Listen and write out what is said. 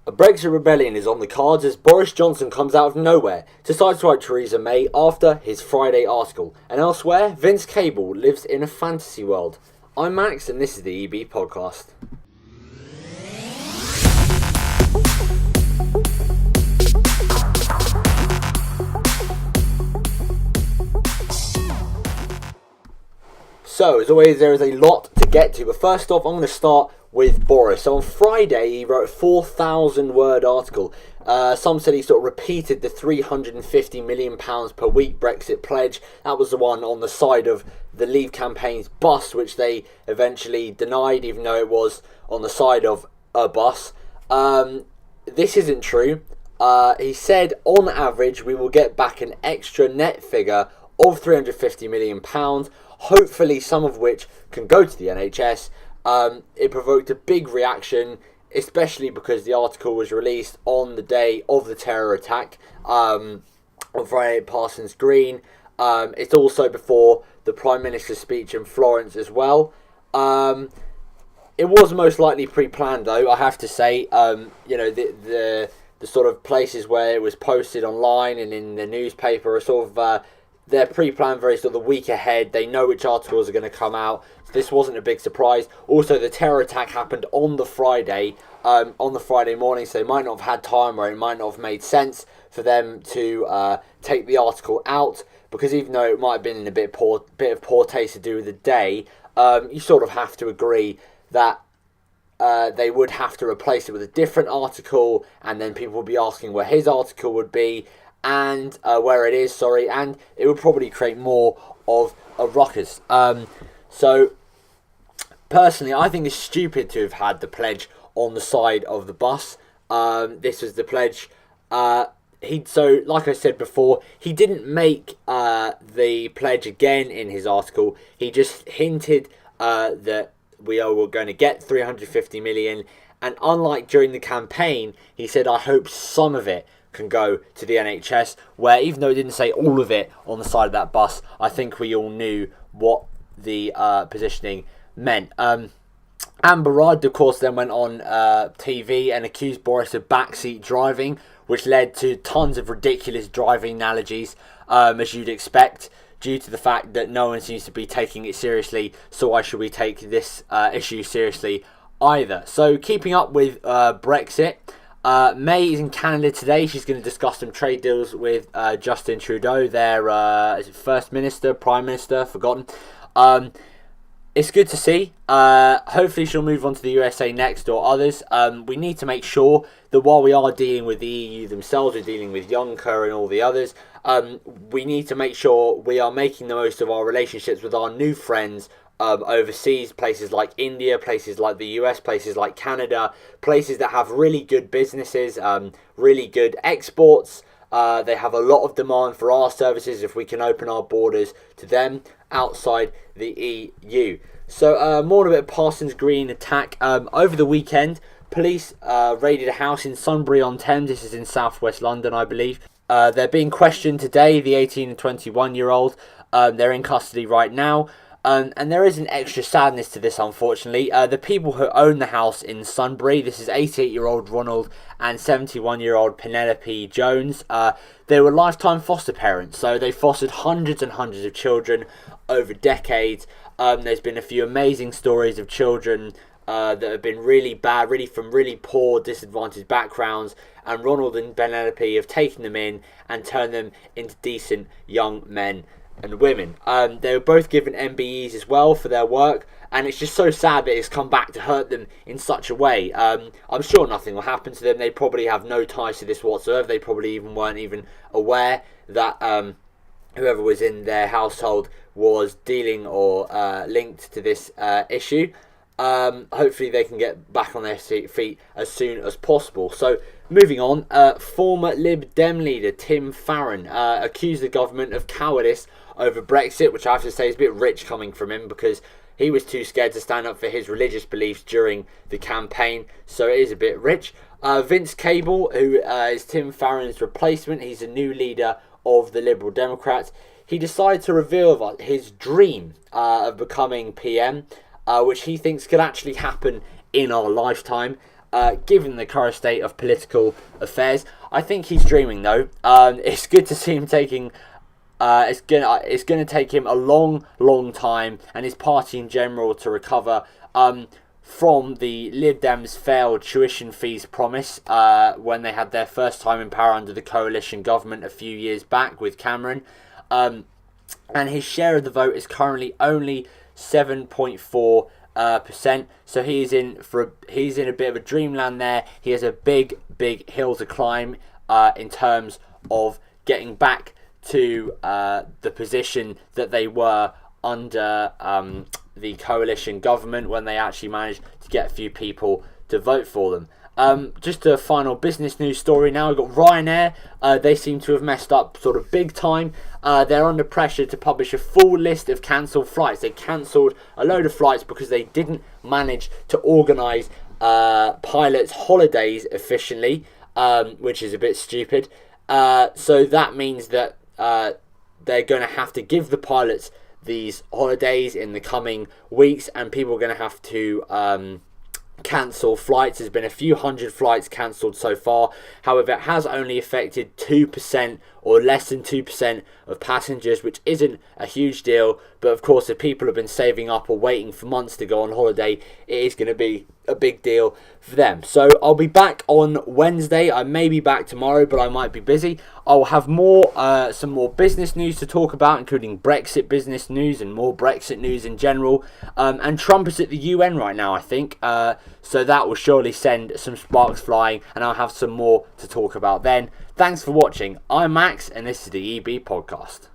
A Brexit rebellion is on the cards as Boris Johnson comes out of nowhere, decides to write Theresa May after his Friday article. And elsewhere, Vince Cable lives in a fantasy world. I'm Max and this is the EB Podcast. So, as always, there is a lot to get to, but first off, I'm going to start with Boris. So on Friday, he wrote a 4,000-word article. Some said he sort of repeated the £350 million per week Brexit pledge. That was the one on the side of the Leave campaign's bus, which they eventually denied, even though it was on the side of a bus. This isn't true. He said, on average, we will get back an extra net figure of £350 million, hopefully some of which can go to the NHS. It provoked a big reaction, especially because the article was released on the day of the terror attack on Friday at Parsons Green. It's also before the Prime Minister's speech in Florence as well. It was most likely pre-planned, though, I have to say. The sort of places where it was posted online and in the newspaper are sort of they're pre-planned very sort of the week ahead. They know which articles are going to come out. So this wasn't a big surprise. Also, the terror attack happened on the Friday morning, so they might not have had time, or it might not have made sense for them to take the article out, because even though it might have been in a bit of poor taste to do with the day, you sort of have to agree that they would have to replace it with a different article, and then people would be asking where his article would be, and where it is, and it would probably create more of a ruckus. So, personally, I think it's stupid to have had the pledge on the side of the bus. This was the pledge. So, like I said before, he didn't make the pledge again in his article. He just hinted that we are going to get 350 million. And unlike during the campaign, he said, I hope some of it can go to the NHS, where even though it didn't say all of it on the side of that bus, I think we all knew what the positioning meant. Amber Rudd, of course, then went on TV and accused Boris of backseat driving, which led to tons of ridiculous driving analogies, as you'd expect, due to the fact that no one seems to be taking it seriously. So why should we take this issue seriously either? So keeping up with Brexit, May is in Canada today. She's going to discuss some trade deals with Justin Trudeau, their First Minister, Prime Minister, forgotten. It's good to see. Hopefully she'll move on to the USA next or others. We need to make sure that while we are dealing with the EU themselves, we're dealing with Juncker and all the others, we need to make sure we are making the most of our relationships with our new friends overseas, places like India, places like the US, places like Canada, places that have really good businesses, really good exports. They have a lot of demand for our services if we can open our borders to them outside the EU. So more of a Parsons Green attack. Over the weekend, police raided a house in Sunbury-on-Thames. This is in southwest London, I believe. They're being questioned today, the 18 and 21-year-old. They're in custody right now. And there is an extra sadness to this, unfortunately. The people who own the house in Sunbury, this is 88-year-old Ronald and 71-year-old Penelope Jones. They were lifetime foster parents, so they fostered hundreds and hundreds of children over decades. There's been a few amazing stories of children that have been really bad, really from really poor, disadvantaged backgrounds, and Ronald and Penelope have taken them in and turned them into decent young men and women. They were both given MBEs as well for their work, and it's just so sad that it's come back to hurt them in such a way. I'm sure nothing will happen to them. They probably have no ties to this whatsoever. They probably weren't even aware that whoever was in their household was dealing or linked to this issue. Hopefully they can get back on their feet as soon as possible. So moving on, former Lib Dem leader Tim Farron accused the government of cowardice over Brexit, which I have to say is a bit rich coming from him, because he was too scared to stand up for his religious beliefs during the campaign, so it is a bit rich. Vince Cable, who is Tim Farron's replacement, he's a new leader of the Liberal Democrats. He decided to reveal his dream of becoming PM, which he thinks could actually happen in our lifetime. given the current state of political affairs. I think he's dreaming, though. It's good to see him taking... it's gonna take him a long time, and his party in general, to recover from the Lib Dems' failed tuition fees promise when they had their first time in power under the coalition government a few years back with Cameron. And his share of the vote is currently only 7.4%. So he's in a bit of a dreamland there. He has a big hill to climb in terms of getting back to the position that they were under the coalition government, when they actually managed to get a few people to vote for them. Just a final business news story now. We've got Ryanair. They seem to have messed up sort of big time. They're under pressure to publish a full list of cancelled flights. They cancelled a load of flights because they didn't manage to organise pilots' holidays efficiently, which is a bit stupid. So that means that they're going to have to give the pilots these holidays in the coming weeks, and people are going to have to cancel flights. There's been a few hundred flights cancelled so far. However, it has only affected 2% or less than 2% of passengers, which isn't a huge deal. But of course, if people have been saving up or waiting for months to go on holiday, it is going to be a big deal for them. So I'll be back on Wednesday. I may be back tomorrow, but I might be busy. I'll have some more business news to talk about, including Brexit business news and more Brexit news in general. And Trump is at the UN right now, I think. So that will surely send some sparks flying, and I'll have some more to talk about then. Thanks for watching. I'm Max, and this is the EB Podcast.